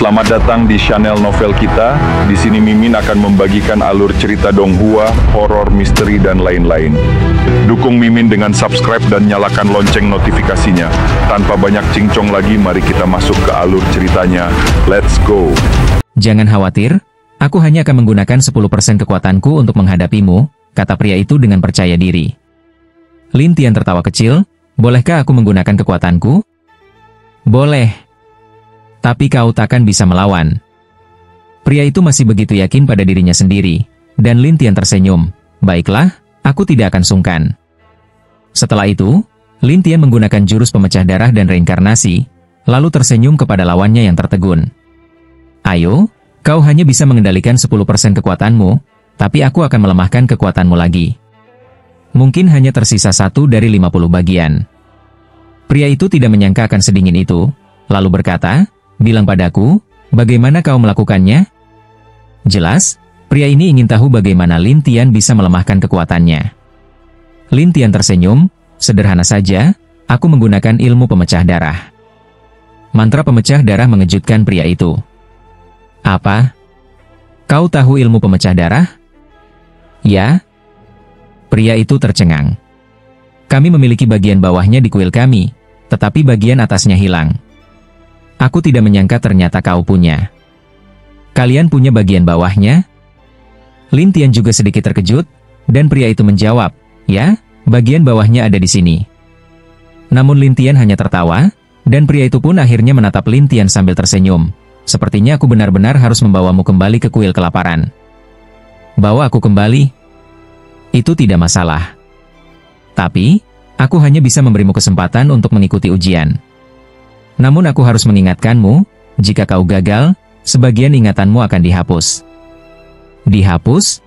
Selamat datang di channel novel kita. Di sini Mimin akan membagikan alur cerita donghua, horor, misteri, dan lain-lain. Dukung Mimin dengan subscribe dan nyalakan lonceng notifikasinya. Tanpa banyak cincong lagi, mari kita masuk ke alur ceritanya. Let's go. Jangan khawatir, aku hanya akan menggunakan 10% kekuatanku untuk menghadapimu, kata pria itu dengan percaya diri. Lin Tian tertawa kecil, bolehkah aku menggunakan kekuatanku? Boleh. Tapi kau takkan bisa melawan. Pria itu masih begitu yakin pada dirinya sendiri, dan Lin Tian tersenyum. Baiklah, aku tidak akan sungkan. Setelah itu, Lin Tian menggunakan jurus pemecah darah dan reinkarnasi, lalu tersenyum kepada lawannya yang tertegun. Ayo, kau hanya bisa mengendalikan 10% kekuatanmu, tapi aku akan melemahkan kekuatanmu lagi. Mungkin hanya tersisa 1 dari 50 bagian. Pria itu tidak menyangka akan sedingin itu, lalu berkata, bilang padaku, bagaimana kau melakukannya? Jelas, pria ini ingin tahu bagaimana Lin Tian bisa melemahkan kekuatannya. Lin Tian tersenyum, sederhana saja, aku menggunakan ilmu pemecah darah. Mantra pemecah darah mengejutkan pria itu. Apa? Kau tahu ilmu pemecah darah? Ya. Pria itu tercengang. Kami memiliki bagian bawahnya di kuil kami, tetapi bagian atasnya hilang. Aku tidak menyangka ternyata kau punya. Kalian punya bagian bawahnya? Lin Tian juga sedikit terkejut, dan pria itu menjawab, ya, bagian bawahnya ada di sini. Namun Lin Tian hanya tertawa, dan pria itu pun akhirnya menatap Lin Tian sambil tersenyum. Sepertinya aku benar-benar harus membawamu kembali ke kuil kelaparan. Bawa aku kembali? Itu tidak masalah. Tapi, aku hanya bisa memberimu kesempatan untuk mengikuti ujian. Namun aku harus mengingatkanmu, jika kau gagal, sebagian ingatanmu akan dihapus. Dihapus?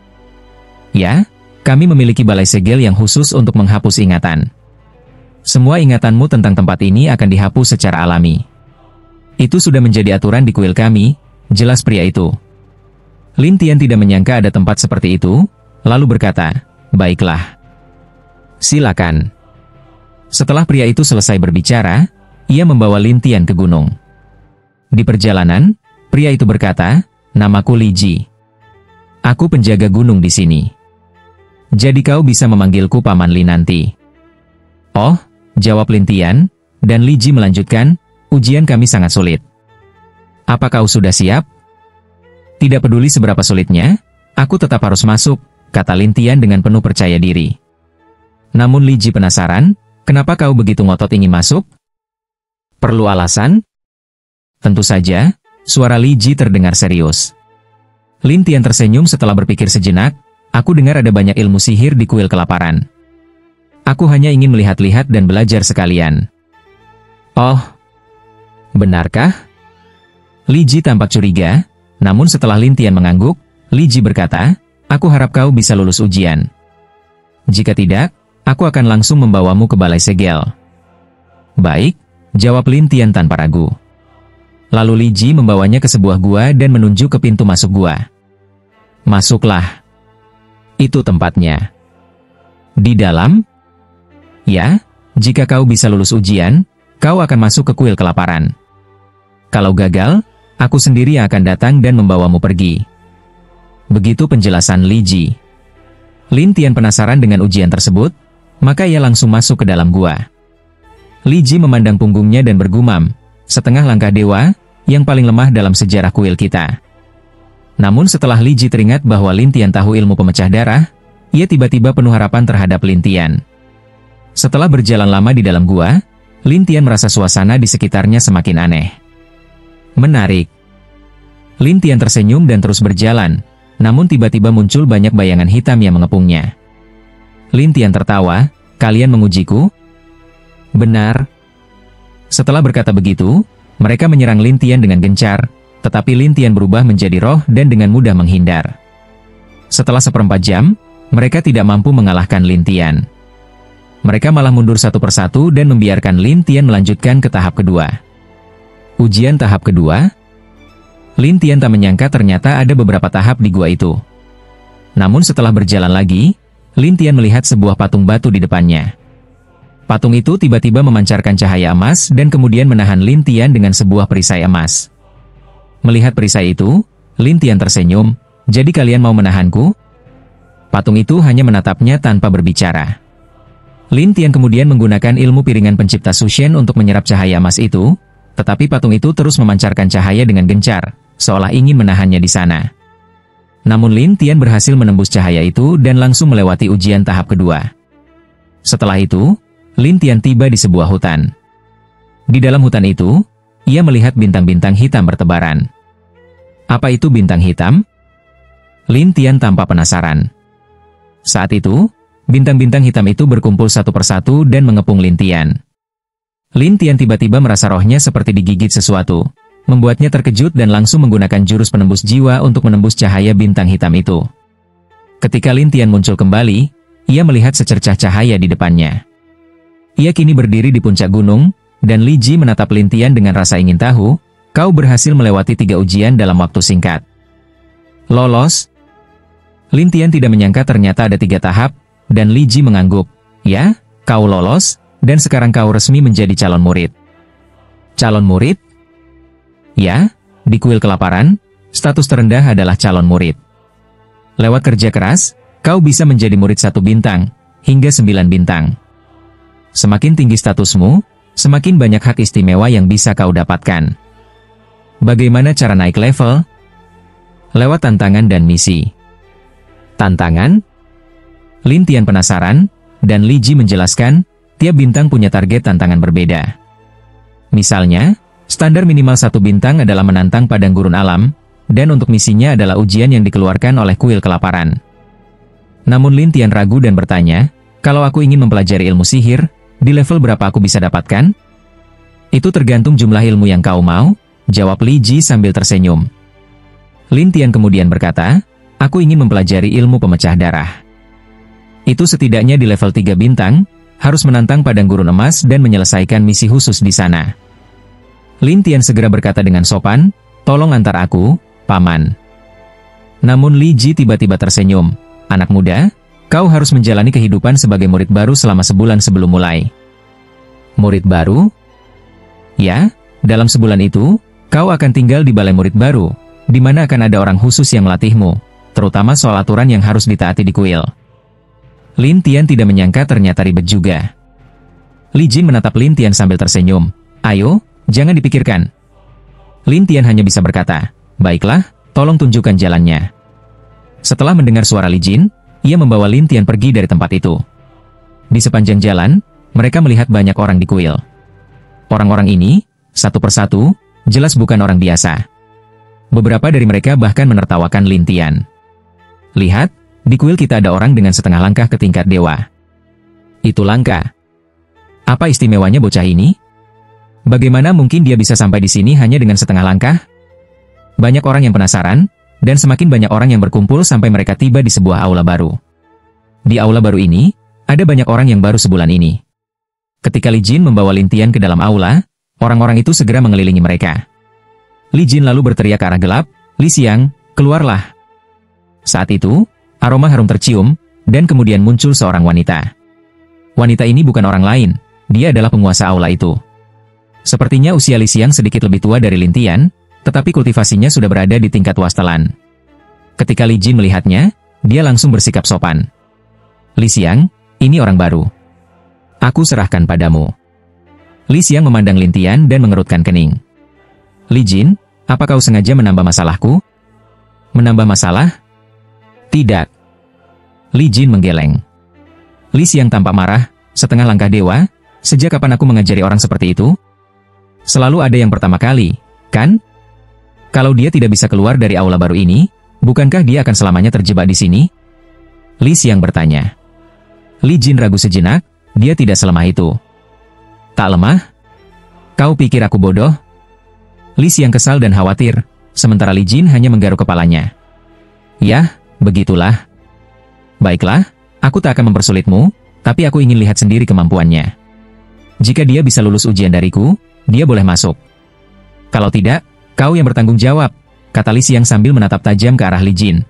Ya, kami memiliki balai segel yang khusus untuk menghapus ingatan. Semua ingatanmu tentang tempat ini akan dihapus secara alami. Itu sudah menjadi aturan di kuil kami, jelas pria itu. Lin Tian tidak menyangka ada tempat seperti itu, lalu berkata, baiklah. Silakan. Setelah pria itu selesai berbicara, ia membawa Lin Tian ke gunung. Di perjalanan, pria itu berkata, namaku Li Ji. Aku penjaga gunung di sini. Jadi kau bisa memanggilku Paman Li nanti. Oh, jawab Lin Tian, dan Li Ji melanjutkan, ujian kami sangat sulit. Apa kau sudah siap? Tidak peduli seberapa sulitnya, aku tetap harus masuk, kata Lin Tian dengan penuh percaya diri. Namun Li Ji penasaran, kenapa kau begitu ngotot ingin masuk? Perlu alasan? Tentu saja, suara Li Ji terdengar serius. Lin Tian tersenyum setelah berpikir sejenak, aku dengar ada banyak ilmu sihir di kuil kelaparan. Aku hanya ingin melihat-lihat dan belajar sekalian. Oh, benarkah? Li Ji tampak curiga, namun setelah Lin Tian mengangguk, Li Ji berkata, aku harap kau bisa lulus ujian. Jika tidak, aku akan langsung membawamu ke balai segel. Baik, jawab Lin Tian tanpa ragu. Lalu Li Ji membawanya ke sebuah gua dan menunjuk ke pintu masuk gua. Masuklah. Itu tempatnya. Di dalam? Ya, jika kau bisa lulus ujian, kau akan masuk ke kuil kelaparan. Kalau gagal, aku sendiri yang akan datang dan membawamu pergi. Begitu penjelasan Li Ji. Lin Tian penasaran dengan ujian tersebut, maka ia langsung masuk ke dalam gua. Li Ji memandang punggungnya dan bergumam, setengah langkah dewa, yang paling lemah dalam sejarah kuil kita. Namun setelah Li Ji teringat bahwa Lin Tian tahu ilmu pemecah darah, ia tiba-tiba penuh harapan terhadap Lin Tian. Setelah berjalan lama di dalam gua, Lin Tian merasa suasana di sekitarnya semakin aneh. Menarik. Lin Tian tersenyum dan terus berjalan, namun tiba-tiba muncul banyak bayangan hitam yang mengepungnya. Lin Tian tertawa, kalian mengujiku? Benar. Setelah berkata begitu, mereka menyerang Lin Tian dengan gencar, tetapi Lin Tian berubah menjadi roh dan dengan mudah menghindar. Setelah seperempat jam, mereka tidak mampu mengalahkan Lin Tian. Mereka malah mundur satu persatu dan membiarkan Lin Tian melanjutkan ke tahap kedua. Ujian tahap kedua? Lin Tian tak menyangka ternyata ada beberapa tahap di gua itu. Namun setelah berjalan lagi, Lin Tian melihat sebuah patung batu di depannya. Patung itu tiba-tiba memancarkan cahaya emas dan kemudian menahan Lin Tian dengan sebuah perisai emas. Melihat perisai itu, Lin Tian tersenyum. Jadi kalian mau menahanku? Patung itu hanya menatapnya tanpa berbicara. Lin Tian kemudian menggunakan ilmu piringan pencipta Sushen untuk menyerap cahaya emas itu, tetapi patung itu terus memancarkan cahaya dengan gencar, seolah ingin menahannya di sana. Namun Lin Tian berhasil menembus cahaya itu dan langsung melewati ujian tahap kedua. Setelah itu, Lin Tian tiba di sebuah hutan. Di dalam hutan itu, ia melihat bintang-bintang hitam bertebaran. Apa itu bintang hitam? Lin Tian tampak penasaran. Saat itu, bintang-bintang hitam itu berkumpul satu persatu dan mengepung Lin Tian. Lin Tian tiba-tiba merasa rohnya seperti digigit sesuatu, membuatnya terkejut dan langsung menggunakan jurus penembus jiwa untuk menembus cahaya bintang hitam itu. Ketika Lin Tian muncul kembali, ia melihat secercah cahaya di depannya. Ia kini berdiri di puncak gunung, dan Li Ji menatap Lin Tian dengan rasa ingin tahu, kau berhasil melewati 3 ujian dalam waktu singkat. Lolos? Lin Tian tidak menyangka ternyata ada 3 tahap, dan Li Ji mengangguk. Ya, kau lolos, dan sekarang kau resmi menjadi calon murid. Calon murid? Ya, di kuil kelaparan, status terendah adalah calon murid. Lewat kerja keras, kau bisa menjadi murid 1 bintang, hingga 9 bintang. Semakin tinggi statusmu, semakin banyak hak istimewa yang bisa kau dapatkan. Bagaimana cara naik level? Lewat tantangan dan misi. Tantangan? Lin Tian penasaran, dan Li Ji menjelaskan, tiap bintang punya target tantangan berbeda. Misalnya, standar minimal 1 bintang adalah menantang padang gurun alam, dan untuk misinya adalah ujian yang dikeluarkan oleh kuil kelaparan. Namun Lin Tian ragu dan bertanya, kalau aku ingin mempelajari ilmu sihir, di level berapa aku bisa dapatkan? Itu tergantung jumlah ilmu yang kau mau, jawab Li Ji sambil tersenyum. Lin Tian kemudian berkata, aku ingin mempelajari ilmu pemecah darah. Itu setidaknya di level 3 bintang, harus menantang padang gurun emas dan menyelesaikan misi khusus di sana. Lin Tian segera berkata dengan sopan, tolong antar aku, Paman. Namun Li Ji tiba-tiba tersenyum, anak muda, kau harus menjalani kehidupan sebagai murid baru selama sebulan sebelum mulai. Murid baru? Ya, dalam sebulan itu, kau akan tinggal di balai murid baru, di mana akan ada orang khusus yang melatihmu, terutama soal aturan yang harus ditaati di kuil. Lin Tian tidak menyangka ternyata ribet juga. Li Jin menatap Lin Tian sambil tersenyum. Ayo, jangan dipikirkan. Lin Tian hanya bisa berkata, baiklah, tolong tunjukkan jalannya. Setelah mendengar suara Li Jin, ia membawa Lin Tian pergi dari tempat itu. Di sepanjang jalan, mereka melihat banyak orang di kuil. Orang-orang ini, satu persatu, jelas bukan orang biasa. Beberapa dari mereka bahkan menertawakan Lin Tian. Lihat, di kuil kita ada orang dengan setengah langkah ke tingkat dewa. Itu langka. Apa istimewanya bocah ini? Bagaimana mungkin dia bisa sampai di sini hanya dengan setengah langkah? Banyak orang yang penasaran, dan semakin banyak orang yang berkumpul sampai mereka tiba di sebuah aula baru. Di aula baru ini, ada banyak orang yang baru sebulan ini. Ketika Li Jin membawa Lin Tian ke dalam aula, orang-orang itu segera mengelilingi mereka. Li Jin lalu berteriak ke arah gelap, Li Xiang, keluarlah. Saat itu, aroma harum tercium, dan kemudian muncul seorang wanita. Wanita ini bukan orang lain, dia adalah penguasa aula itu. Sepertinya usia Li Xiang sedikit lebih tua dari Lin Tian, tetapi kultivasinya sudah berada di tingkat wastelan. Ketika Li Jin melihatnya, dia langsung bersikap sopan. Li Xiang, ini orang baru. Aku serahkan padamu. Li Xiang memandang Lin Tian dan mengerutkan kening. Li Jin, apa kau sengaja menambah masalahku? Menambah masalah? Tidak. Li Jin menggeleng. Li Xiang tampak marah, setengah langkah dewa, sejak kapan aku mengajari orang seperti itu? Selalu ada yang pertama kali, kan? Kalau dia tidak bisa keluar dari aula baru ini, bukankah dia akan selamanya terjebak di sini? Li Xiang bertanya. Li Jin ragu sejenak, dia tidak selemah itu. Tak lemah? Kau pikir aku bodoh? Li Xiang kesal dan khawatir, sementara Li Jin hanya menggaruk kepalanya. Yah, begitulah. Baiklah, aku tak akan mempersulitmu, tapi aku ingin lihat sendiri kemampuannya. Jika dia bisa lulus ujian dariku, dia boleh masuk. Kalau tidak, kau yang bertanggung jawab, kata Li Xiang sambil menatap tajam ke arah Li Jin.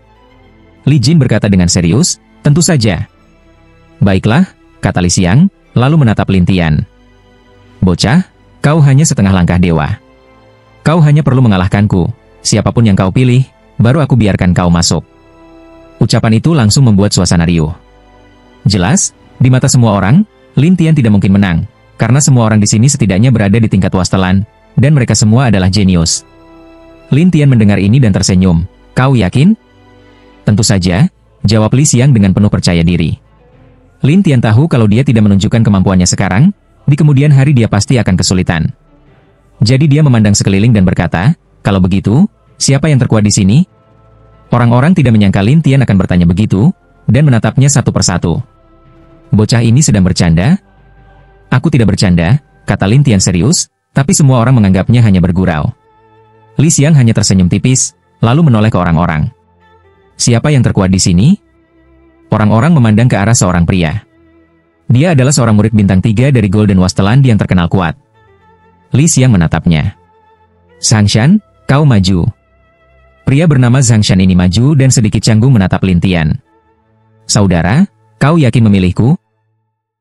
Li Jin berkata dengan serius, tentu saja. Baiklah, kata Li Xiang, lalu menatap Lin Tian. Bocah, kau hanya setengah langkah dewa. Kau hanya perlu mengalahkanku, Siapapun yang kau pilih, baru aku biarkan kau masuk. Ucapan itu langsung membuat suasana riuh. Jelas, di mata semua orang, Lin Tian tidak mungkin menang, karena semua orang di sini setidaknya berada di tingkat wastelan, dan mereka semua adalah jenius. Lin Tian mendengar ini dan tersenyum. Kau yakin? Tentu saja, jawab Li Xiang dengan penuh percaya diri. Lin Tian tahu kalau dia tidak menunjukkan kemampuannya sekarang, di kemudian hari dia pasti akan kesulitan. Jadi dia memandang sekeliling dan berkata, kalau begitu, siapa yang terkuat di sini? Orang-orang tidak menyangka Lin Tian akan bertanya begitu, dan menatapnya satu persatu. Bocah ini sedang bercanda? Aku tidak bercanda, kata Lin Tian serius, tapi semua orang menganggapnya hanya bergurau. Li Xiang hanya tersenyum tipis, lalu menoleh ke orang-orang. Siapa yang terkuat di sini? Orang-orang memandang ke arah seorang pria. Dia adalah seorang murid bintang 3 dari Golden Wasteland yang terkenal kuat. Li Xiang menatapnya. Zhang Shan, kau maju. Pria bernama Zhang Shan ini maju dan sedikit canggung menatap Lin Tian. Saudara, kau yakin memilihku?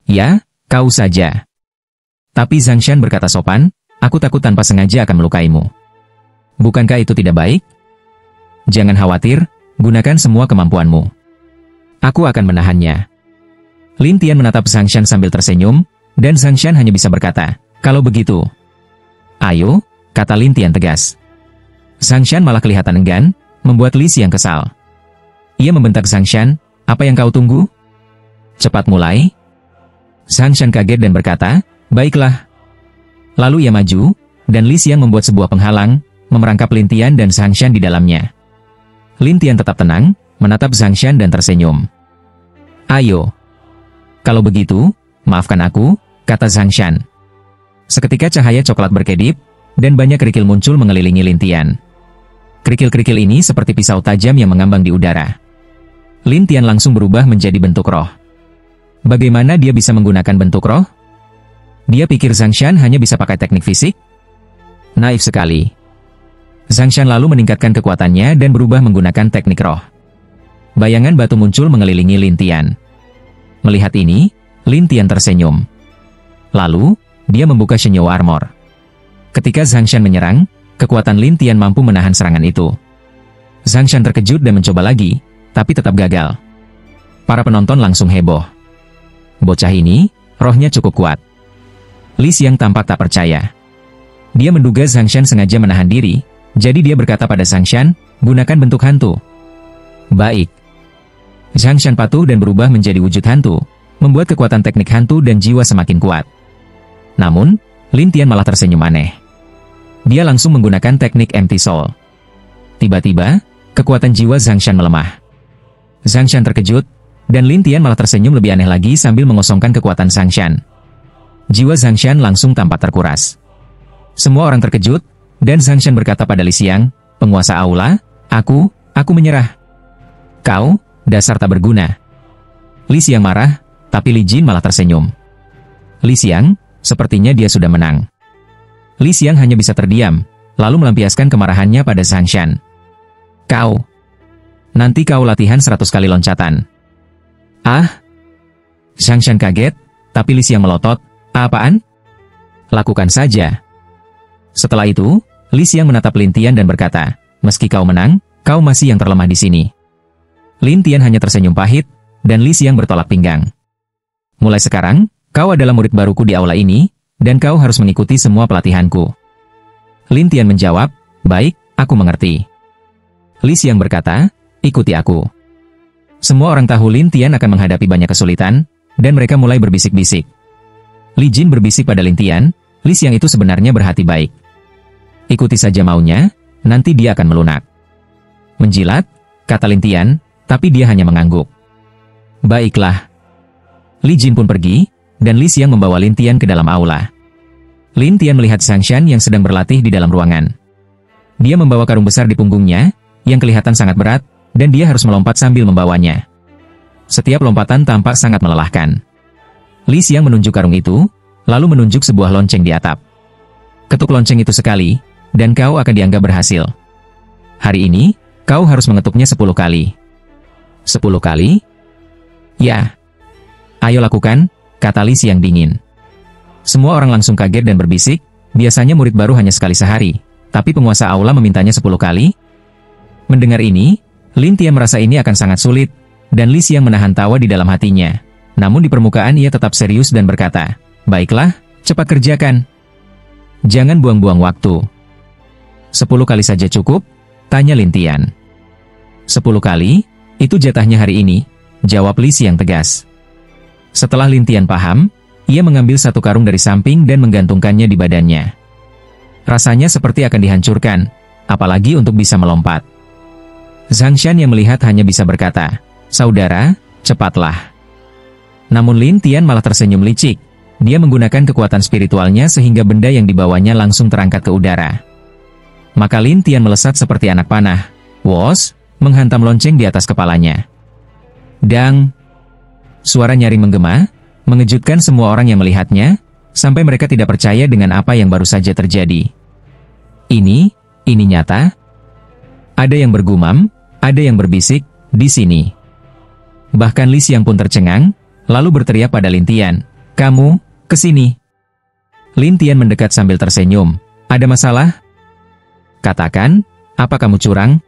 Ya, kau saja. Tapi Zhang Shan berkata sopan, aku takut tanpa sengaja akan melukaimu. Bukankah itu tidak baik? Jangan khawatir, gunakan semua kemampuanmu. Aku akan menahannya. Lin Tian menatap Zhang Shan sambil tersenyum, dan Zhang Shan hanya bisa berkata, kalau begitu. Ayo, kata Lin Tian tegas. Zhang Shan malah kelihatan enggan, membuat Li Xiang kesal. Ia membentak Zhang Shan, apa yang kau tunggu? Cepat mulai. Zhang Shan kaget dan berkata, baiklah. Lalu ia maju, dan Li Xiang membuat sebuah penghalang, memerangkap Lin Tian dan Zhang Shan di dalamnya. Lin Tian tetap tenang, menatap Zhang Shan dan tersenyum. Ayo. Kalau begitu, maafkan aku, kata Zhang Shan. Seketika cahaya coklat berkedip, dan banyak kerikil muncul mengelilingi Lin Tian. Kerikil-kerikil ini seperti pisau tajam yang mengambang di udara. Lin Tian langsung berubah menjadi bentuk roh. Bagaimana dia bisa menggunakan bentuk roh? Dia pikir Zhang Shan hanya bisa pakai teknik fisik? Naif sekali. Zhang Shan lalu meningkatkan kekuatannya dan berubah menggunakan teknik roh. Bayangan batu muncul mengelilingi Lin Tian. Melihat ini, Lin Tian tersenyum. Lalu, dia membuka Shenyo Armor. Ketika Zhang Shan menyerang, kekuatan Lin Tian mampu menahan serangan itu. Zhang Shan terkejut dan mencoba lagi, tapi tetap gagal. Para penonton langsung heboh. Bocah ini, rohnya cukup kuat. Li Xiang tampak tak percaya. Dia menduga Zhang Shan sengaja menahan diri, jadi dia berkata pada Zhang Shan, gunakan bentuk hantu. Baik. Zhang Shan patuh dan berubah menjadi wujud hantu, membuat kekuatan teknik hantu dan jiwa semakin kuat. Namun, Lin Tian malah tersenyum aneh. Dia langsung menggunakan teknik Empty Soul. Tiba-tiba, kekuatan jiwa Zhang Shan melemah. Zhang Shan terkejut, dan Lin Tian malah tersenyum lebih aneh lagi sambil mengosongkan kekuatan Zhang Shan. Jiwa Zhang Shan langsung tampak terkuras. Semua orang terkejut, dan Zhang Shan berkata pada Li Xiang, penguasa aula, aku menyerah. Kau, dasar tak berguna. Li Xiang marah, tapi Li Jin malah tersenyum. Li Xiang, sepertinya dia sudah menang. Li Xiang hanya bisa terdiam, lalu melampiaskan kemarahannya pada Zhang Shan. Nanti kau latihan 100 kali loncatan. Ah? Zhang Shan kaget, tapi Li Xiang melotot, apaan? Lakukan saja. Setelah itu, Li Xiang menatap Lin Tian dan berkata, meski kau menang, kau masih yang terlemah di sini. Lin Tian hanya tersenyum pahit, dan Li Xiang bertolak pinggang. Mulai sekarang, kau adalah murid baruku di aula ini, dan kau harus mengikuti semua pelatihanku. Lin Tian menjawab, baik, aku mengerti. Li Xiang berkata, ikuti aku. Semua orang tahu Lin Tian akan menghadapi banyak kesulitan, dan mereka mulai berbisik-bisik. Li Jin berbisik pada Lin Tian, Li Xiang itu sebenarnya berhati baik. Ikuti saja maunya, nanti dia akan melunak. Menjilat, kata Lin Tian, tapi dia hanya mengangguk. Baiklah. Li Jin pun pergi, dan Li Xiang membawa Lin Tian ke dalam aula. Lin Tian melihat Zhang Shan yang sedang berlatih di dalam ruangan. Dia membawa karung besar di punggungnya, yang kelihatan sangat berat, dan dia harus melompat sambil membawanya. Setiap lompatan tampak sangat melelahkan. Li Xiang menunjuk karung itu, lalu menunjuk sebuah lonceng di atap. Ketuk lonceng itu sekali, dan kau akan dianggap berhasil. Hari ini, kau harus mengetuknya 10 kali. 10 kali? Ya. Ayo lakukan, kata Li Xiang dingin. Semua orang langsung kaget dan berbisik, biasanya murid baru hanya sekali sehari, tapi penguasa aula memintanya 10 kali? Mendengar ini, Lin Tian merasa ini akan sangat sulit, dan Li Xiang menahan tawa di dalam hatinya. Namun di permukaan ia tetap serius dan berkata, "Baiklah, cepat kerjakan. Jangan buang-buang waktu." 10 kali saja cukup? Tanya Lin Tian. 10 kali? Itu jatahnya hari ini, jawab Li Xiang tegas. Setelah Lin Tian paham, ia mengambil satu karung dari samping dan menggantungkannya di badannya. Rasanya seperti akan dihancurkan, apalagi untuk bisa melompat. Zhang Shan yang melihat hanya bisa berkata, "Saudara, cepatlah." Namun Lin Tian malah tersenyum licik. Dia menggunakan kekuatan spiritualnya sehingga benda yang dibawanya langsung terangkat ke udara. Maka Lin Tian melesat seperti anak panah. Wos, menghantam lonceng di atas kepalanya. Dang! Suara nyaring menggema, mengejutkan semua orang yang melihatnya, sampai mereka tidak percaya dengan apa yang baru saja terjadi. Ini nyata? Ada yang bergumam, ada yang berbisik, di sini. Bahkan Li Xiang pun tercengang, lalu berteriak pada Lin Tian, "Kamu, kesini." Lin Tian mendekat sambil tersenyum. "Ada masalah?" "Katakan, apa kamu curang?"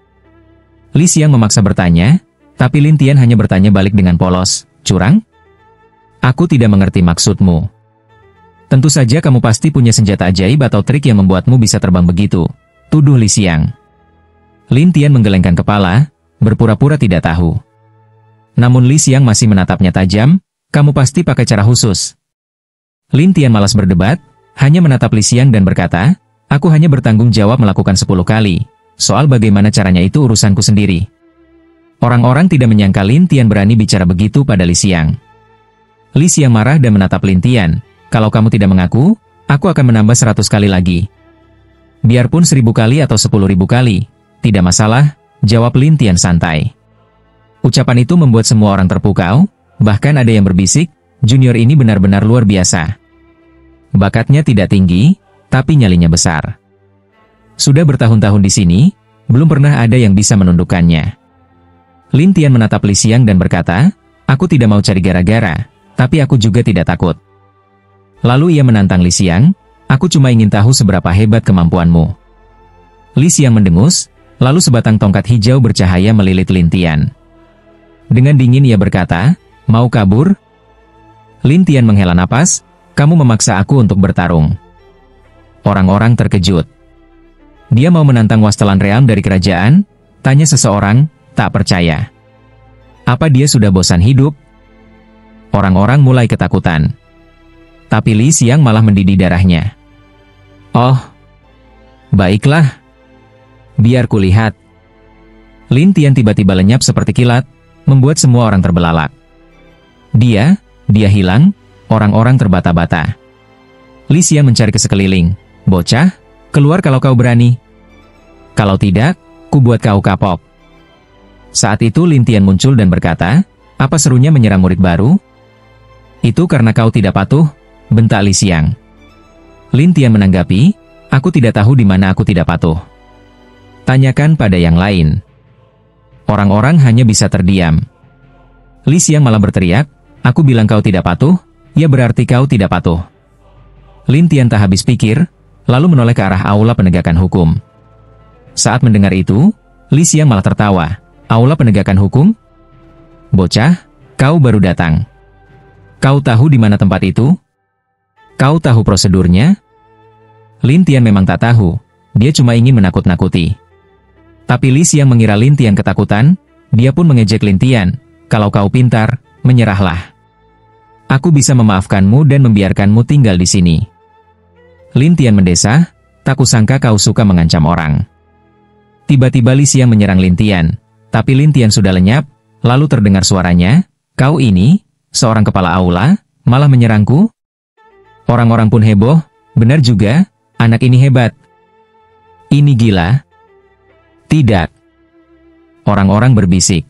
Li Xiang memaksa bertanya, tapi Lin Tian hanya bertanya balik dengan polos, "Curang? Aku tidak mengerti maksudmu." "Tentu saja kamu pasti punya senjata ajaib atau trik yang membuatmu bisa terbang begitu," tuduh Li Xiang. Lin Tian menggelengkan kepala, berpura-pura tidak tahu. Namun Li Xiang masih menatapnya tajam, "Kamu pasti pakai cara khusus." Lin Tian malas berdebat, hanya menatap Li Xiang dan berkata, "Aku hanya bertanggung jawab melakukan 10 kali. Soal bagaimana caranya itu urusanku sendiri." Orang-orang tidak menyangka Lin Tian berani bicara begitu pada Li Xiang. Li Xiang marah dan menatap Lin Tian, "Kalau kamu tidak mengaku, aku akan menambah 100 kali lagi." "Biarpun 1000 kali atau 10.000 kali, tidak masalah," jawab Lin Tian santai. Ucapan itu membuat semua orang terpukau, bahkan ada yang berbisik, junior ini benar-benar luar biasa. Bakatnya tidak tinggi, tapi nyalinya besar. Sudah bertahun-tahun di sini, belum pernah ada yang bisa menundukkannya. Lin Tian menatap Li Xiang dan berkata, "Aku tidak mau cari gara-gara, tapi aku juga tidak takut." Lalu ia menantang Li Xiang, "Aku cuma ingin tahu seberapa hebat kemampuanmu." Li Xiang mendengus, lalu sebatang tongkat hijau bercahaya melilit Lin Tian. Dengan dingin ia berkata, "Mau kabur?" Lin Tian menghela napas, "Kamu memaksa aku untuk bertarung." Orang-orang terkejut. "Dia mau menantang Wasteland Realm dari kerajaan?" tanya seseorang, tak percaya. "Apa dia sudah bosan hidup?" Orang-orang mulai ketakutan. Tapi Li Xiang malah mendidih darahnya. "Oh, baiklah. Biar kulihat." Lin Tian tiba-tiba lenyap seperti kilat, membuat semua orang terbelalak. Dia hilang, orang-orang terbata-bata. Li Xiang mencari ke sekeliling. "Bocah, keluar kalau kau berani. Kalau tidak, ku buat kau kapok." Saat itu Lin Tian muncul dan berkata, "Apa serunya menyerang murid baru?" "Itu karena kau tidak patuh," bentak Li Xiang. Lin Tian menanggapi, "Aku tidak tahu di mana aku tidak patuh. Tanyakan pada yang lain." Orang-orang hanya bisa terdiam. Li Xiang malah berteriak, "Aku bilang kau tidak patuh, ya berarti kau tidak patuh." Lin Tian tak habis pikir, lalu menoleh ke arah aula penegakan hukum. Saat mendengar itu, Li Xiang malah tertawa. "Aula penegakan hukum? Bocah, kau baru datang. Kau tahu di mana tempat itu? Kau tahu prosedurnya?" Lin Tian memang tak tahu, dia cuma ingin menakut-nakuti. Tapi Li Xiang mengira Lin Tian ketakutan, dia pun mengejek Lin Tian, "Kalau kau pintar, menyerahlah. Aku bisa memaafkanmu dan membiarkanmu tinggal di sini." Lin Tian mendesah, "Tak kusangka kau suka mengancam orang." Tiba-tiba Li Xiang menyerang Lin Tian, tapi Lin Tian sudah lenyap, lalu terdengar suaranya, "Kau ini, seorang kepala aula, malah menyerangku?" Orang-orang pun heboh, "Benar juga, anak ini hebat. Ini gila." "Tidak." Orang-orang berbisik.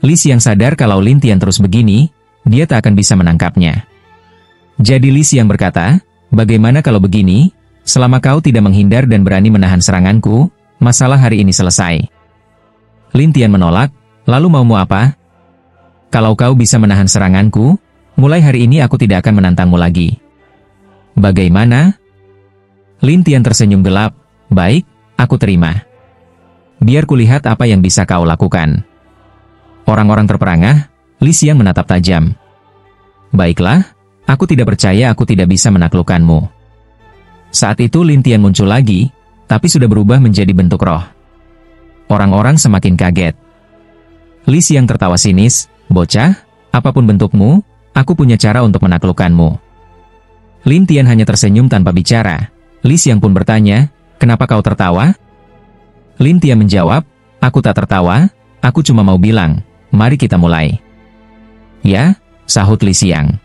Li Xiang sadar kalau Lin Tian terus begini, dia tak akan bisa menangkapnya. Jadi Li Xiang berkata, "Bagaimana kalau begini, selama kau tidak menghindar dan berani menahan seranganku, masalah hari ini selesai." Lin Tian menolak, "Lalu maumu apa?" "Kalau kau bisa menahan seranganku, mulai hari ini aku tidak akan menantangmu lagi." "Bagaimana?" Lin Tian tersenyum gelap, Baik, aku terima. Biar kulihat apa yang bisa kau lakukan. Orang-orang terperangah, Li Xiang menatap tajam. Baiklah, aku tidak percaya aku tidak bisa menaklukkanmu. Saat itu Lin Tian muncul lagi, tapi sudah berubah menjadi bentuk roh. Orang-orang semakin kaget. Li Xiang tertawa sinis, bocah, apapun bentukmu, aku punya cara untuk menaklukkanmu. Lin Tian hanya tersenyum tanpa bicara. Li Xiang pun bertanya, kenapa kau tertawa? Lin Tian menjawab, aku tak tertawa, aku cuma mau bilang, mari kita mulai. Ya, sahut Li Xiang.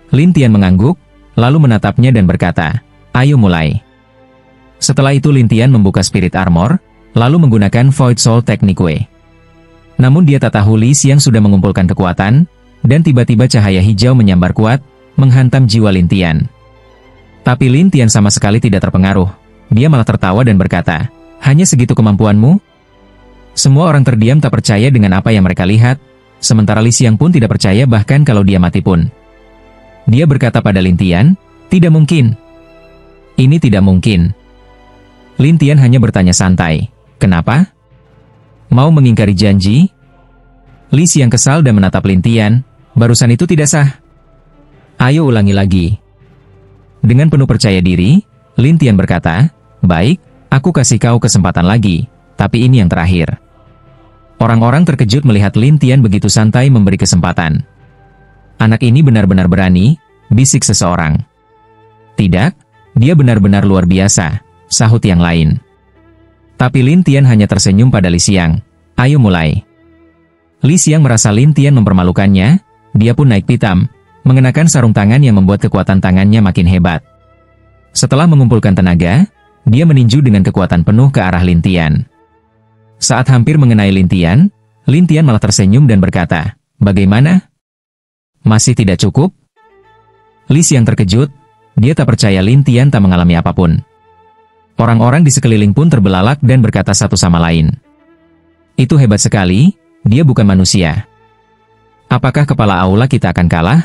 Lin Tian mengangguk, lalu menatapnya dan berkata, ayo mulai. Setelah itu Lin Tian membuka Spirit Armor, lalu menggunakan Void Soul Technique Wei. Namun dia tak tahu Li Xiang sudah mengumpulkan kekuatan, dan tiba-tiba cahaya hijau menyambar kuat, menghantam jiwa Lin Tian. Tapi Lin Tian sama sekali tidak terpengaruh. Dia malah tertawa dan berkata, hanya segitu kemampuanmu? Semua orang terdiam tak percaya dengan apa yang mereka lihat, sementara Li Xiang pun tidak percaya bahkan kalau dia mati pun. Dia berkata pada Lin Tian, tidak mungkin. Ini tidak mungkin. Lin Tian hanya bertanya santai, kenapa? Mau mengingkari janji? Li Xiang kesal dan menatap Lin Tian, barusan itu tidak sah. Ayo ulangi lagi. Dengan penuh percaya diri, Lin Tian berkata, baik, aku kasih kau kesempatan lagi, tapi ini yang terakhir. Orang-orang terkejut melihat Lin Tian begitu santai memberi kesempatan. Anak ini benar-benar berani, bisik seseorang. Tidak, dia benar-benar luar biasa, sahut yang lain. Tapi Lin Tian hanya tersenyum pada Li Xiang. Ayo mulai. Li Xiang merasa Lin Tian mempermalukannya, dia pun naik pitam, mengenakan sarung tangan yang membuat kekuatan tangannya makin hebat. Setelah mengumpulkan tenaga, dia meninju dengan kekuatan penuh ke arah Lin Tian. Saat hampir mengenai Lin Tian malah tersenyum dan berkata, bagaimana? Masih tidak cukup? Li Xiang terkejut, dia tak percaya Lin Tian tak mengalami apapun. Orang-orang di sekeliling pun terbelalak dan berkata satu sama lain. Itu hebat sekali, dia bukan manusia. Apakah kepala aula kita akan kalah?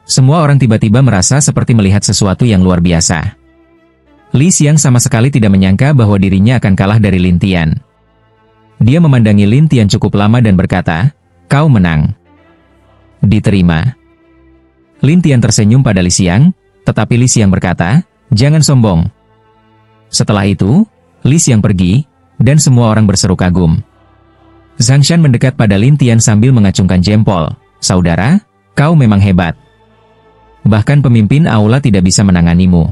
Semua orang tiba-tiba merasa seperti melihat sesuatu yang luar biasa. Li Xiang sama sekali tidak menyangka bahwa dirinya akan kalah dari Lin Tian. Dia memandangi Lin Tian cukup lama dan berkata, kau menang. Diterima. Lin Tian tersenyum pada Li Xiang, tetapi Li Xiang berkata, jangan sombong. Setelah itu, Li Xiang pergi, dan semua orang berseru kagum. Zhang Shan mendekat pada Lin Tian sambil mengacungkan jempol. Saudara, kau memang hebat. Bahkan pemimpin aula tidak bisa menanganimu.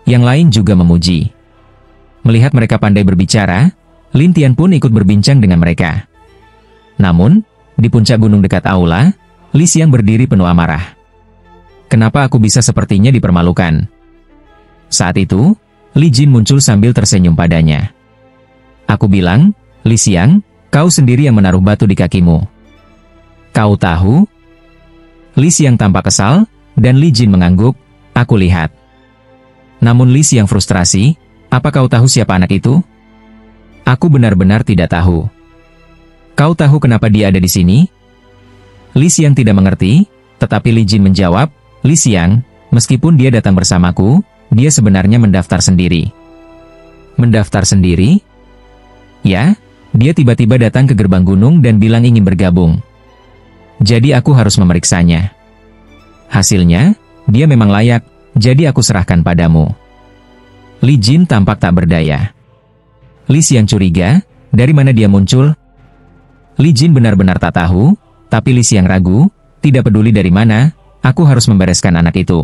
Yang lain juga memuji. Melihat mereka pandai berbicara, Lin Tian pun ikut berbincang dengan mereka. Namun, di puncak gunung dekat aula, Li Xiang berdiri penuh amarah. Kenapa aku bisa sepertinya dipermalukan? Saat itu, Li Jin muncul sambil tersenyum padanya. Aku bilang, Li Xiang, kau sendiri yang menaruh batu di kakimu. Kau tahu? Li Xiang tampak kesal, dan Li Jin mengangguk, aku lihat. Namun Li Xiang frustrasi, apa kau tahu siapa anak itu? Aku benar-benar tidak tahu. Kau tahu kenapa dia ada di sini? Li Xiang tidak mengerti, tetapi Li Jin menjawab, Li Xiang, meskipun dia datang bersamaku, dia sebenarnya mendaftar sendiri. Mendaftar sendiri? Ya, dia tiba-tiba datang ke gerbang gunung dan bilang ingin bergabung. Jadi aku harus memeriksanya. Hasilnya, dia memang layak, jadi aku serahkan padamu. Li Jin tampak tak berdaya. Li Xiang curiga, dari mana dia muncul? Li Jin benar-benar tak tahu, tapi Li Xiang ragu, tidak peduli dari mana, aku harus membereskan anak itu.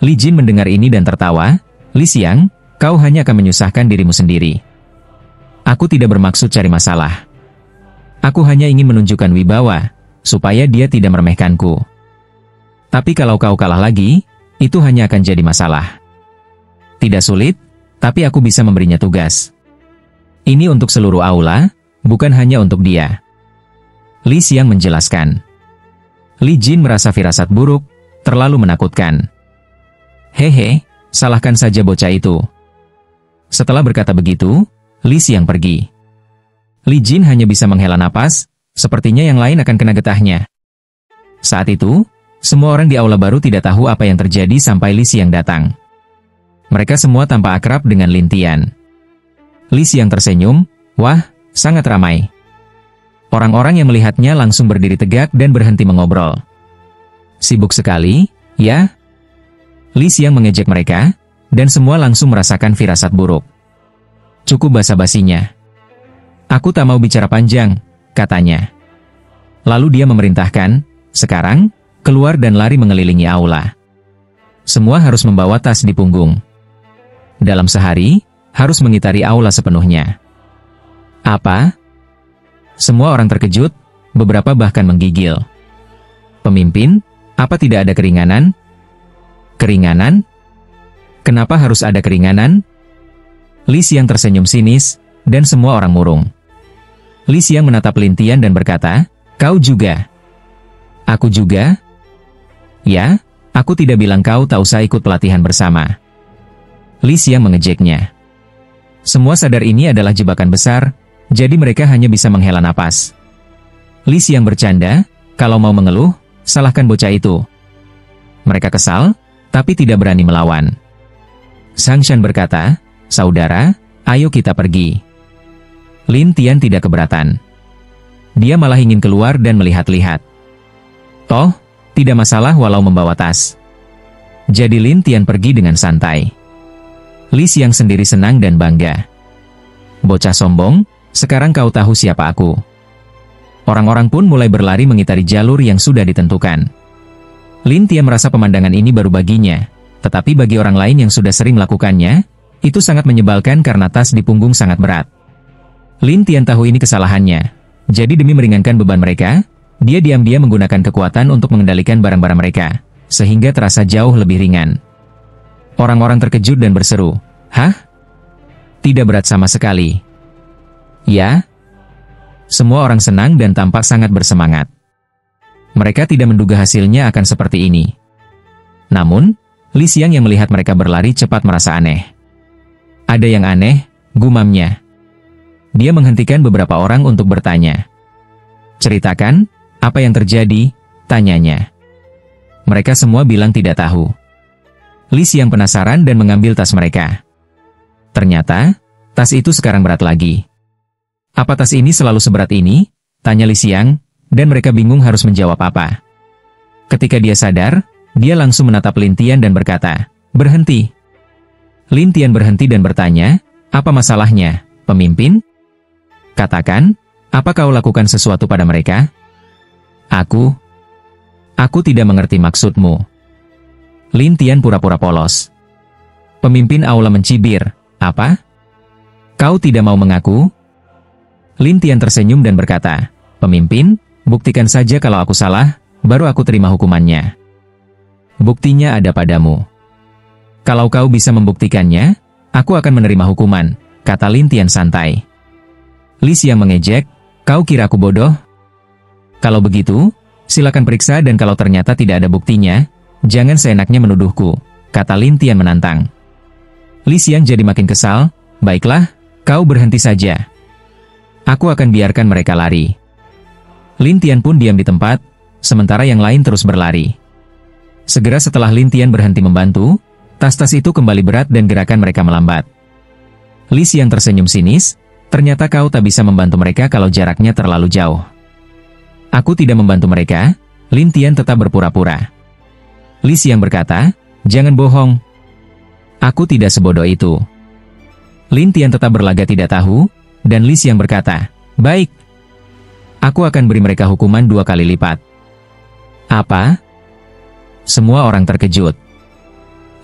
Li Jin mendengar ini dan tertawa, Li Xiang, kau hanya akan menyusahkan dirimu sendiri. Aku tidak bermaksud cari masalah. Aku hanya ingin menunjukkan wibawa, supaya dia tidak meremehkanku. Tapi kalau kau kalah lagi, itu hanya akan jadi masalah. Tidak sulit, tapi aku bisa memberinya tugas. Ini untuk seluruh aula, bukan hanya untuk dia. Li Xiang menjelaskan. Li Jin merasa firasat buruk, terlalu menakutkan. Hehe, salahkan saja bocah itu. Setelah berkata begitu, Li Xiang pergi. Li Jin hanya bisa menghela napas, sepertinya yang lain akan kena getahnya. Saat itu, semua orang di aula baru tidak tahu apa yang terjadi sampai Li Xiang datang. Mereka semua tampak akrab dengan Lin Tian. Li Xiang tersenyum, wah, sangat ramai. Orang-orang yang melihatnya langsung berdiri tegak dan berhenti mengobrol. Sibuk sekali, ya? Li Xiang mengejek mereka, dan semua langsung merasakan firasat buruk. Cukup basa-basinya. Aku tak mau bicara panjang, katanya. Lalu dia memerintahkan, sekarang, keluar dan lari mengelilingi aula. Semua harus membawa tas di punggung. Dalam sehari, harus mengitari aula sepenuhnya. Apa? Semua orang terkejut, beberapa bahkan menggigil. Pemimpin, apa tidak ada keringanan? Keringanan? Kenapa harus ada keringanan? Li Xiang tersenyum sinis, dan semua orang murung. Li Xiang menatap Lin Tian dan berkata, kau juga? Aku juga? Ya, aku tidak bilang kau tak usah ikut pelatihan bersama. Li Xiang mengejeknya. Semua sadar ini adalah jebakan besar, jadi mereka hanya bisa menghela napas. Li Xiang bercanda, kalau mau mengeluh, salahkan bocah itu. Mereka kesal, tapi tidak berani melawan. Sang Shan berkata, saudara, ayo kita pergi. Lin Tian tidak keberatan. Dia malah ingin keluar dan melihat-lihat. Toh, tidak masalah walau membawa tas. Jadi Lin Tian pergi dengan santai. Li Xiang sendiri senang dan bangga. Bocah sombong, sekarang kau tahu siapa aku. Orang-orang pun mulai berlari mengitari jalur yang sudah ditentukan. Lin Tian merasa pemandangan ini baru baginya, tetapi bagi orang lain yang sudah sering melakukannya, itu sangat menyebalkan karena tas di punggung sangat berat. Lin Tian tahu ini kesalahannya, jadi demi meringankan beban mereka, dia diam-diam menggunakan kekuatan untuk mengendalikan barang-barang mereka, sehingga terasa jauh lebih ringan. Orang-orang terkejut dan berseru, hah? Tidak berat sama sekali. Ya? Semua orang senang dan tampak sangat bersemangat. Mereka tidak menduga hasilnya akan seperti ini. Namun, Li Xiang yang melihat mereka berlari cepat merasa aneh. Ada yang aneh, gumamnya. Dia menghentikan beberapa orang untuk bertanya. Ceritakan, apa yang terjadi? Tanyanya. Mereka semua bilang tidak tahu. Li Xiang penasaran dan mengambil tas mereka. Ternyata, tas itu sekarang berat lagi. Apa tas ini selalu seberat ini? Tanya Li Xiang, dan mereka bingung harus menjawab apa. Ketika dia sadar, dia langsung menatap Lin Tian dan berkata, berhenti. Lin Tian berhenti dan bertanya, apa masalahnya, pemimpin? Katakan, apa kau lakukan sesuatu pada mereka? Aku tidak mengerti maksudmu. Lin Tian pura-pura polos. Pemimpin aula mencibir, apa? Kau tidak mau mengaku? Lin Tian tersenyum dan berkata, pemimpin, buktikan saja kalau aku salah, baru aku terima hukumannya. Buktinya ada padamu. Kalau kau bisa membuktikannya, aku akan menerima hukuman, kata Lin Tian santai. Li Xiang mengejek, kau kira aku bodoh? Kalau begitu, silakan periksa dan kalau ternyata tidak ada buktinya, jangan seenaknya menuduhku, kata Lin Tian menantang. Li Xiang jadi makin kesal, baiklah, kau berhenti saja. Aku akan biarkan mereka lari. Lin Tian pun diam di tempat, sementara yang lain terus berlari. Segera setelah Lin Tian berhenti membantu, tas-tas itu kembali berat dan gerakan mereka melambat. Li Xiang tersenyum sinis, ternyata kau tak bisa membantu mereka kalau jaraknya terlalu jauh. Aku tidak membantu mereka, Lin Tian tetap berpura-pura. Li Xiang berkata, jangan bohong. Aku tidak sebodoh itu. Lin Tian tetap berlagak tidak tahu, dan Li Xiang berkata, baik. Aku akan beri mereka hukuman 2 kali lipat. Apa? Semua orang terkejut.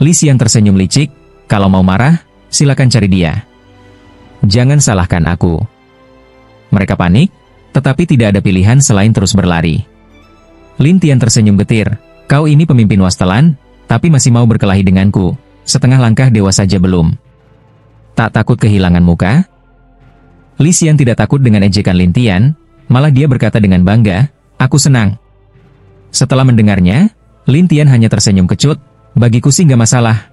Li Xiang tersenyum licik, kalau mau marah, silakan cari dia. Jangan salahkan aku. Mereka panik, tetapi tidak ada pilihan selain terus berlari. Lin Tian tersenyum getir, kau ini pemimpin wastelan, tapi masih mau berkelahi denganku, setengah langkah dewa saja belum. Tak takut kehilangan muka? Li Xiang tidak takut dengan ejekan Lin Tian, malah dia berkata dengan bangga, aku senang. Setelah mendengarnya, Lin Tian hanya tersenyum kecut, bagiku sih nggak masalah.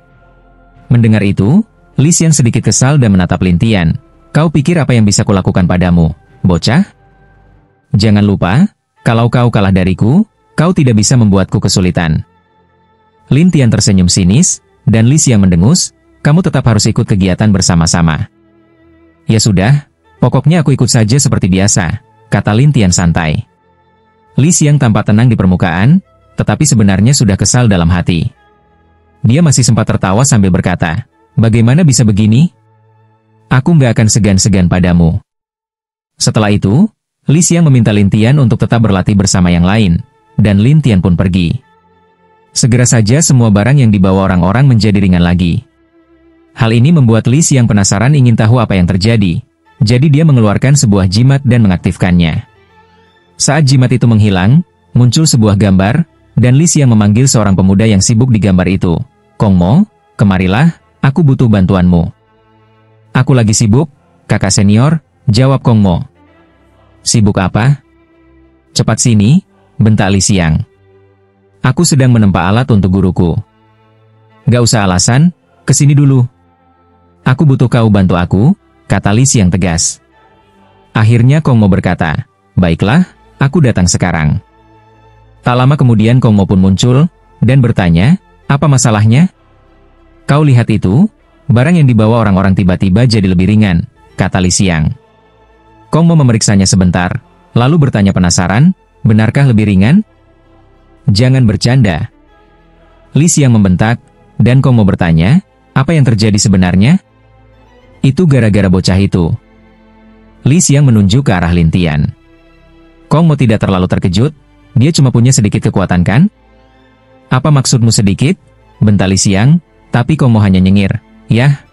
Mendengar itu, Li Xiang sedikit kesal dan menatap Lin Tian. Kau pikir apa yang bisa kulakukan padamu, bocah? Jangan lupa, kalau kau kalah dariku, kau tidak bisa membuatku kesulitan. Lin Tian tersenyum sinis, dan Li Xiang mendengus, kamu tetap harus ikut kegiatan bersama-sama. Ya sudah, pokoknya aku ikut saja seperti biasa, kata Lin Tian santai. Li Xiang tampak tenang di permukaan, tetapi sebenarnya sudah kesal dalam hati. Dia masih sempat tertawa sambil berkata, bagaimana bisa begini? Aku nggak akan segan-segan padamu. Setelah itu, Li Xiang meminta Lin Tian untuk tetap berlatih bersama yang lain, dan Lin Tian pun pergi. Segera saja semua barang yang dibawa orang-orang menjadi ringan lagi. Hal ini membuat Li Xiang penasaran ingin tahu apa yang terjadi, jadi dia mengeluarkan sebuah jimat dan mengaktifkannya. Saat jimat itu menghilang, muncul sebuah gambar, dan Li Xiang memanggil seorang pemuda yang sibuk di gambar itu. Kong Mo, kemarilah, aku butuh bantuanmu. Aku lagi sibuk, kakak senior, jawab Kong Mo. Sibuk apa? Cepat sini, bentak Li Xiang. Aku sedang menempa alat untuk guruku. Gak usah alasan, kesini dulu. Aku butuh kau bantu aku, kata Li Xiang tegas. Akhirnya Kong Mo berkata, baiklah, aku datang sekarang. Tak lama kemudian Kong Mo pun muncul, dan bertanya, apa masalahnya? Kau lihat itu, barang yang dibawa orang-orang tiba-tiba jadi lebih ringan, kata Li Xiang. Kong Mo memeriksanya sebentar, lalu bertanya penasaran, benarkah lebih ringan? Jangan bercanda. Li Xiang membentak, dan Kong Mo bertanya, apa yang terjadi sebenarnya? Itu gara-gara bocah itu. Li Xiang menunjuk ke arah Lin Tian. Kong Mo tidak terlalu terkejut, dia cuma punya sedikit kekuatan kan? Apa maksudmu sedikit? Bentak Li Xiang, tapi Kong Mo hanya nyengir. Yah.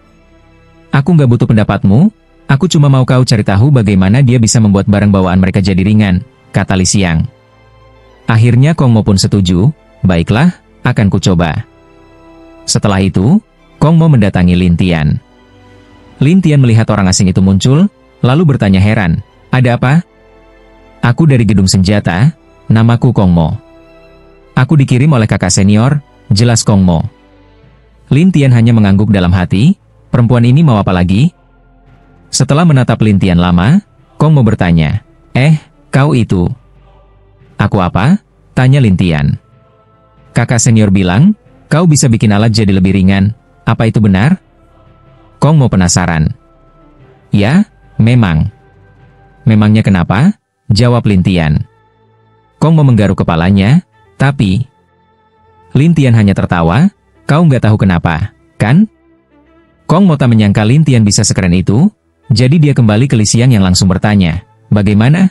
Aku nggak butuh pendapatmu, aku cuma mau kau cari tahu bagaimana dia bisa membuat barang bawaan mereka jadi ringan, kata Li Xiang. Akhirnya Kong Mo pun setuju, baiklah, akan kucoba. Setelah itu, Kong Mo mendatangi Lin Tian. Lin Tian melihat orang asing itu muncul, lalu bertanya heran, ada apa? Aku dari gedung senjata, namaku Kong Mo. Aku dikirim oleh kakak senior, jelas Kong Mo. Lin Tian hanya mengangguk dalam hati, perempuan ini mau apa lagi? Setelah menatap Lin Tian lama, Kong Mo bertanya, kau itu. Aku apa? Tanya Lin Tian. Kakak senior bilang, kau bisa bikin alat jadi lebih ringan, apa itu benar? Kong Mo penasaran. Ya, memang. Memangnya kenapa? Jawab Lin Tian. Kong Mo menggaruk kepalanya, tapi... Lin Tian hanya tertawa, kau nggak tahu kenapa, kan? Kong Mo tak menyangka Lin Tian bisa sekeren itu, jadi dia kembali ke Li Xiang yang langsung bertanya, bagaimana?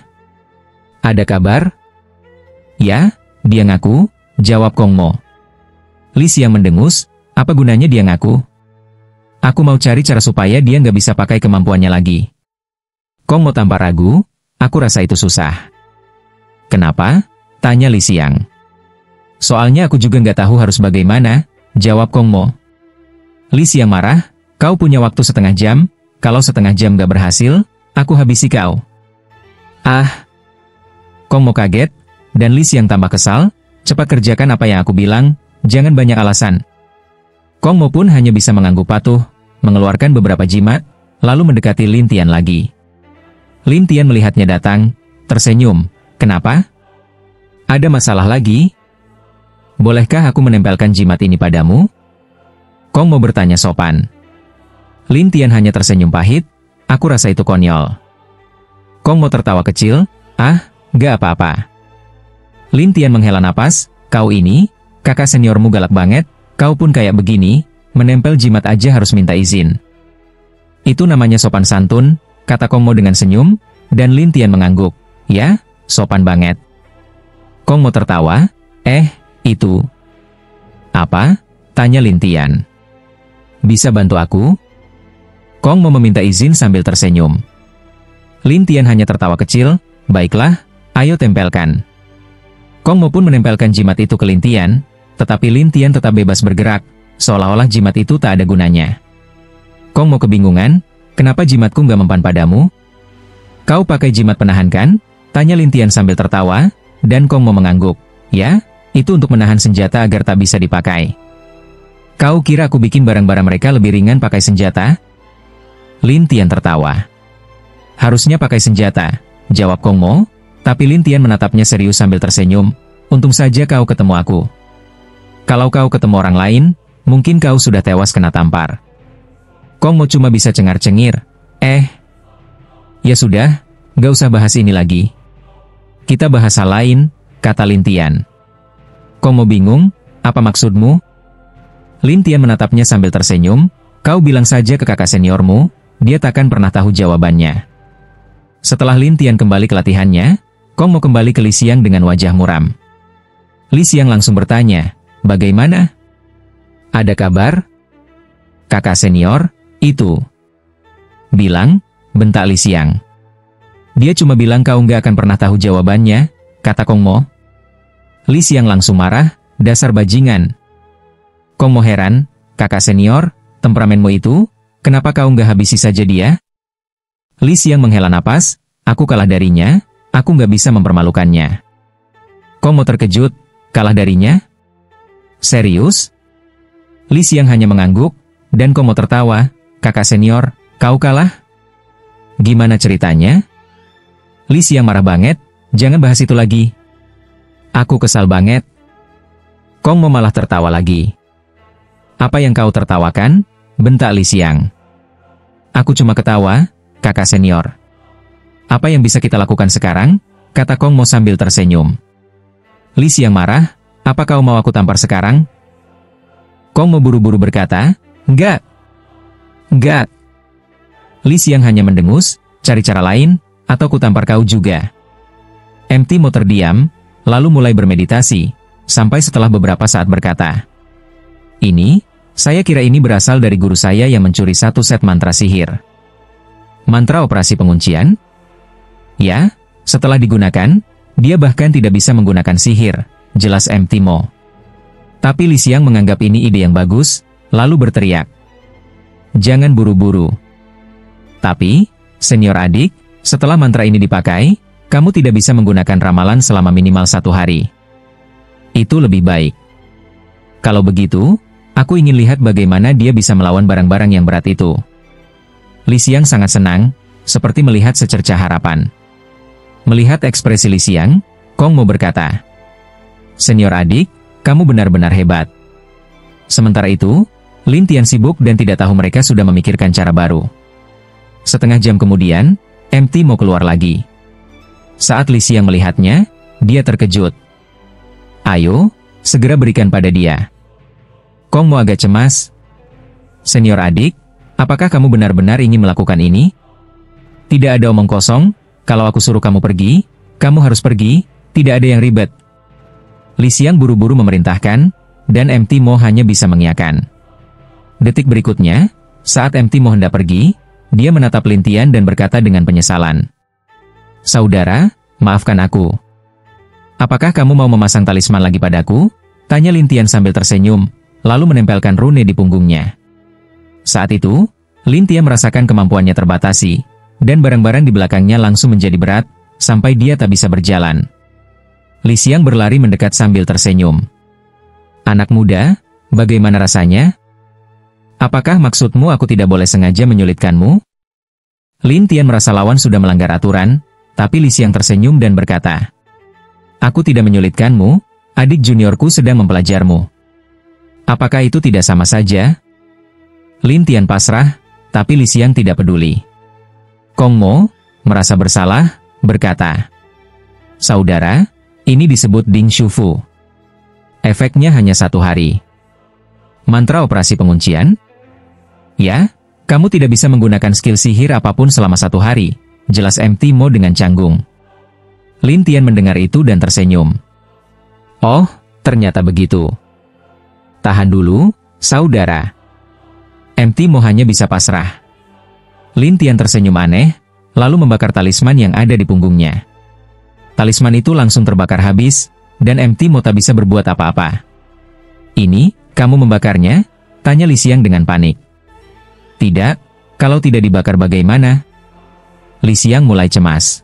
Ada kabar? Ya, dia ngaku, jawab Kong Mo. Li Xiang mendengus, apa gunanya dia ngaku? Aku mau cari cara supaya dia nggak bisa pakai kemampuannya lagi. Kong Mo tampak ragu, aku rasa itu susah. Kenapa? Tanya Li Xiang. Soalnya aku juga nggak tahu harus bagaimana, jawab Kong Mo. Li Xiang marah, kau punya waktu setengah jam, kalau setengah jam nggak berhasil, aku habisi kau. Ah! Kong Mo kaget, dan Li Xiang tambah kesal, cepat kerjakan apa yang aku bilang, jangan banyak alasan. Kong Mo pun hanya bisa mengangguk patuh, mengeluarkan beberapa jimat, lalu mendekati Lin Tian lagi. Lin Tian melihatnya datang, tersenyum, kenapa? Ada masalah lagi? Bolehkah aku menempelkan jimat ini padamu? Kong Mo bertanya sopan. Lin Tian hanya tersenyum pahit, aku rasa itu konyol. Kong Mo tertawa kecil, gak apa-apa. Lin Tian menghela napas, kau ini, kakak seniormu galak banget, kau pun kayak begini, menempel jimat aja harus minta izin. Itu namanya sopan santun, kata Kong Mo dengan senyum, dan Lin Tian mengangguk, ya, sopan banget. Kong Mo tertawa, itu. Apa? Tanya Lin Tian. Bisa bantu aku? Kong Mo meminta izin sambil tersenyum. Lin Tian hanya tertawa kecil, baiklah, ayo tempelkan. Kong Mo pun menempelkan jimat itu ke Lin Tian, tetapi Lin Tian tetap bebas bergerak, seolah-olah jimat itu tak ada gunanya. Kong Mo kebingungan, kenapa jimatku nggak mempan padamu? Kau pakai jimat penahan kan? Tanya Lin Tian sambil tertawa, dan Kong Mo mengangguk. Ya, itu untuk menahan senjata agar tak bisa dipakai. Kau kira aku bikin barang-barang mereka lebih ringan pakai senjata? Lin Tian tertawa. Harusnya pakai senjata, jawab Kong Mo, tapi Lin Tian menatapnya serius sambil tersenyum. Untung saja kau ketemu aku. Kalau kau ketemu orang lain, mungkin kau sudah tewas kena tampar. Kong Mo cuma bisa cengar-cengir. Ya sudah, gak usah bahas ini lagi. Kita bahas hal lain, kata Lin Tian. Kong Mo bingung, apa maksudmu? Lin Tian menatapnya sambil tersenyum, kau bilang saja ke kakak seniormu, dia takkan pernah tahu jawabannya. Setelah Lin Tian kembali ke latihannya, Kong Mo kembali ke Li Xiang dengan wajah muram. Li Xiang langsung bertanya, bagaimana? Ada kabar? Kakak senior, itu. Bilang, bentak Li Xiang. Dia cuma bilang kau nggak akan pernah tahu jawabannya, kata Kong Mo. Li Xiang langsung marah, dasar bajingan. Kong Mo heran, kakak senior, temperamenmu itu, kenapa kau nggak habisi saja dia? Li Xiang menghela napas, aku kalah darinya, aku nggak bisa mempermalukannya. Kong Mo terkejut, kalah darinya? Serius? Li Xiang hanya mengangguk, dan Kong Mo tertawa, kakak senior, kau kalah? Gimana ceritanya? Li Xiang marah banget, jangan bahas itu lagi. Aku kesal banget. Kong Mo malah tertawa lagi. Apa yang kau tertawakan? Bentak Li Xiang. Aku cuma ketawa, kakak senior. Apa yang bisa kita lakukan sekarang? Kata Kong Mo sambil tersenyum. Li Xiang marah, apa kau mau aku tampar sekarang? Kong Mo buru-buru berkata, enggak. Enggak. Li Xiang hanya mendengus, cari cara lain, atau ku tampar kau juga. MT Mo terdiam, lalu mulai bermeditasi, sampai setelah beberapa saat berkata, saya kira ini berasal dari guru saya yang mencuri satu set mantra sihir. Mantra operasi penguncian? Ya, setelah digunakan, dia bahkan tidak bisa menggunakan sihir, jelas MT Mo. Tapi Li Xiang menganggap ini ide yang bagus, lalu berteriak. Jangan buru-buru. Tapi, senior adik, setelah mantra ini dipakai, kamu tidak bisa menggunakan ramalan selama minimal 1 hari. Itu lebih baik. Kalau begitu, aku ingin lihat bagaimana dia bisa melawan barang-barang yang berat itu. Li Xiang sangat senang, seperti melihat secercah harapan. Melihat ekspresi Li Xiang, Kong Mo berkata, senior adik, kamu benar-benar hebat. Sementara itu, Lin Tian sibuk dan tidak tahu mereka sudah memikirkan cara baru. Setengah jam kemudian, MT Mo keluar lagi. Saat Li Xiang melihatnya, dia terkejut. Ayo, segera berikan pada dia. Kong Mo agak cemas. Senior adik, apakah kamu benar-benar ingin melakukan ini? Tidak ada omong kosong, kalau aku suruh kamu pergi, kamu harus pergi, tidak ada yang ribet. Li Xiang buru-buru memerintahkan, dan MT Mo hanya bisa mengiyakan. Detik berikutnya, saat MT Mo hendak pergi, dia menatap Lin Tian dan berkata dengan penyesalan. Saudara, maafkan aku. Apakah kamu mau memasang talisman lagi padaku? Tanya Lin Tian sambil tersenyum, lalu menempelkan rune di punggungnya. Saat itu, Lin Tian merasakan kemampuannya terbatasi, dan barang-barang di belakangnya langsung menjadi berat, sampai dia tak bisa berjalan. Li Xiang berlari mendekat sambil tersenyum. Anak muda, bagaimana rasanya? Apakah maksudmu aku tidak boleh sengaja menyulitkanmu? Lin Tian merasa lawan sudah melanggar aturan, tapi Li Xiang tersenyum dan berkata, aku tidak menyulitkanmu, adik juniorku sedang mempelajarmu. Apakah itu tidak sama saja? Lin Tian pasrah, tapi Li Xiang tidak peduli. Kong Mo, merasa bersalah, berkata, saudara, ini disebut Ding Shufu. Efeknya hanya 1 hari. Mantra operasi penguncian? Ya, kamu tidak bisa menggunakan skill sihir apapun selama 1 hari, jelas MT Mo dengan canggung. Lin Tian mendengar itu dan tersenyum. Oh, ternyata begitu. Tahan dulu, saudara. MT Mo hanya bisa pasrah. Lin Tian tersenyum aneh, lalu membakar talisman yang ada di punggungnya. Talisman itu langsung terbakar habis, dan MT Mo tak bisa berbuat apa-apa. Ini, kamu membakarnya? Tanya Li Xiang dengan panik. Tidak, kalau tidak dibakar bagaimana? Li Xiang mulai cemas.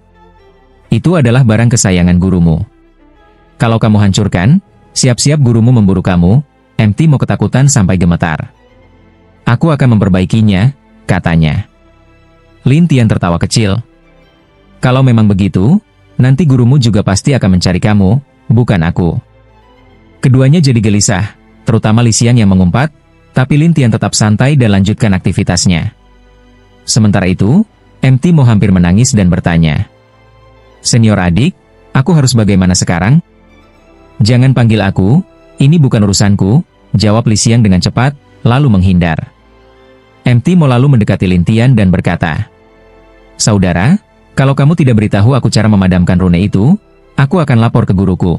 Itu adalah barang kesayangan gurumu. Kalau kamu hancurkan, siap-siap gurumu memburu kamu. MT Mo ketakutan sampai gemetar. Aku akan memperbaikinya, katanya. Lin Tian tertawa kecil. Kalau memang begitu, nanti gurumu juga pasti akan mencari kamu, bukan aku. Keduanya jadi gelisah, terutama Li Xiang yang mengumpat, Tapi Lin Tian tetap santai dan lanjutkan aktivitasnya. Sementara itu, MT Mo hampir menangis dan bertanya, "Senior adik, aku harus bagaimana sekarang?" "Jangan panggil aku, ini bukan urusanku," jawab Li Xiang dengan cepat, lalu menghindar. MT Mo lalu mendekati Lin Tian dan berkata, "Saudara, kalau kamu tidak beritahu aku cara memadamkan rune itu, aku akan lapor ke guruku.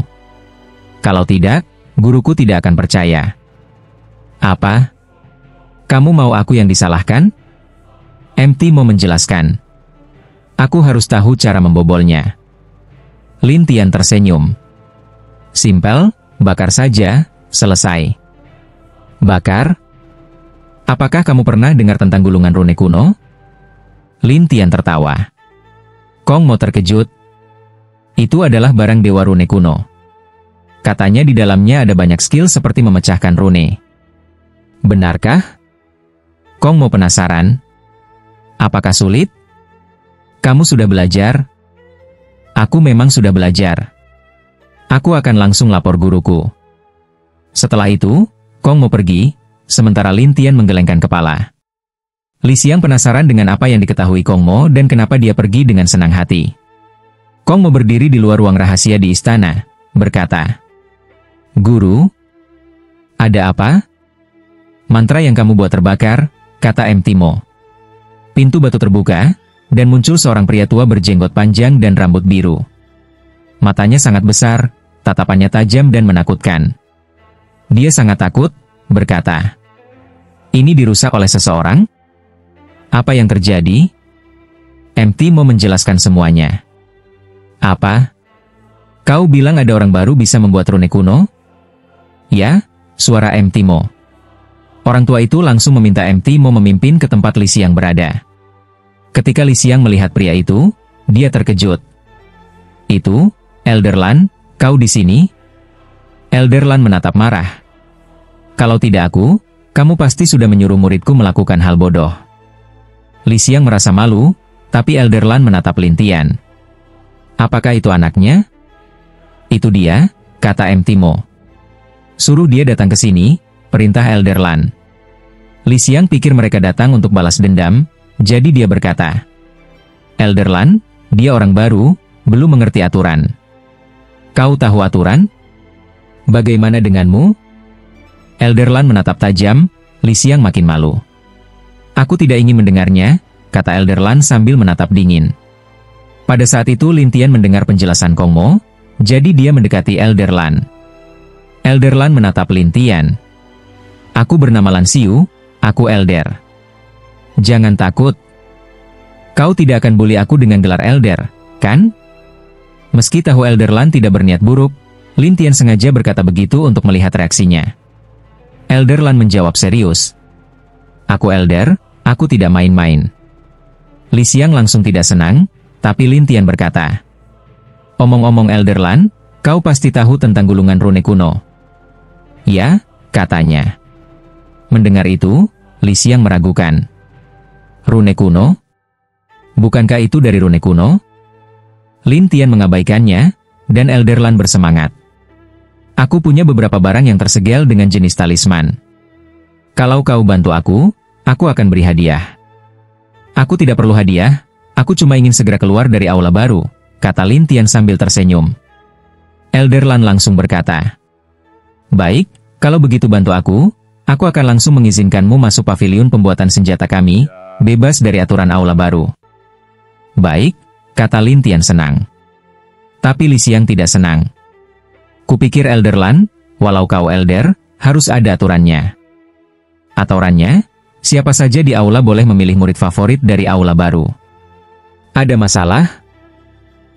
Kalau tidak, guruku tidak akan percaya." "Apa? Kamu mau aku yang disalahkan?" MT Mo menjelaskan, "Aku harus tahu cara membobolnya." Lin Tian tersenyum. "Simpel, bakar saja, selesai." "Bakar? Apakah kamu pernah dengar tentang gulungan rune kuno?" Lin Tian tertawa. Kong Mo terkejut. "Itu adalah barang dewa rune kuno. Katanya di dalamnya ada banyak skill seperti memecahkan rune. Benarkah?" Kong Mo penasaran. "Apakah sulit? Kamu sudah belajar?" "Aku memang sudah belajar. Aku akan langsung lapor guruku." Setelah itu, Kong Mo pergi, sementara Lin Tian menggelengkan kepala. Li Xiang penasaran dengan apa yang diketahui Kong Mo dan kenapa dia pergi dengan senang hati. Kong Mo berdiri di luar ruang rahasia di istana, berkata, "Guru? Ada apa?" "Mantra yang kamu buat terbakar," kata MT Mo. Pintu batu terbuka, dan muncul seorang pria tua berjenggot panjang dan rambut biru. Matanya sangat besar, tatapannya tajam dan menakutkan. Dia sangat takut, berkata, "Ini dirusak oleh seseorang? Apa yang terjadi?" MT Mo menjelaskan semuanya. "Apa? Kau bilang ada orang baru bisa membuat rune kuno?" "Ya," suara MT Mo. Orang tua itu langsung meminta MT Mo memimpin ke tempat Li Xiang berada. Ketika Li Xiang melihat pria itu, dia terkejut. "Itu, Elder Lan, kau di sini?" Elder Lan menatap marah. "Kalau tidak aku, kamu pasti sudah menyuruh muridku melakukan hal bodoh." Li Xiang merasa malu, tapi Elder Lan menatap Lin Tian. "Apakah itu anaknya?" "Itu dia," kata MT Mo. "Suruh dia datang ke sini," perintah Elder Lan. Li Xiang pikir mereka datang untuk balas dendam, jadi dia berkata, "Elder Lan, dia orang baru, belum mengerti aturan." "Kau tahu aturan? Bagaimana denganmu?" Elder Lan menatap tajam, Li Xiang makin malu. "Aku tidak ingin mendengarnya," kata Elder Lan sambil menatap dingin. Pada saat itu Lin Tian mendengar penjelasan Kong Mo, jadi dia mendekati Elder Lan. Elder Lan menatap Lin Tian. "Aku bernama Lan Xiu, aku Elder. Jangan takut. Kau tidak akan bully aku dengan gelar Elder, kan?" Meski tahu Elder Lan tidak berniat buruk, Lin Tian sengaja berkata begitu untuk melihat reaksinya. Elder Lan menjawab serius. "Aku Elder, aku tidak main-main." Li Xiang langsung tidak senang, tapi Lin Tian berkata, "Omong-omong Elder Lan, kau pasti tahu tentang gulungan rune kuno." "Ya," katanya. Mendengar itu, Li Xiang meragukan. "Rune kuno? Bukankah itu dari rune kuno?" Lin Tian mengabaikannya, dan Elder Lan bersemangat. "Aku punya beberapa barang yang tersegel dengan jenis talisman. Kalau kau bantu aku akan beri hadiah." "Aku tidak perlu hadiah, aku cuma ingin segera keluar dari aula baru," kata Lin Tian sambil tersenyum. Elder Lan langsung berkata, "Baik, kalau begitu bantu aku akan langsung mengizinkanmu masuk paviliun pembuatan senjata kami, bebas dari aturan aula baru." "Baik," kata Lin Tian senang. Tapi Li Xiang tidak senang. "Kupikir Elder Lan, walau kau Elder, harus ada aturannya." "Aturannya? Siapa saja di aula boleh memilih murid favorit dari aula baru." "Ada masalah?"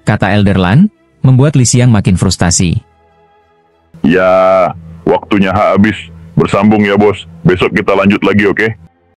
kata Elder Lan, membuat Li Xiang makin frustasi. Ya, waktunya habis. Bersambung ya bos. Besok kita lanjut lagi, oke?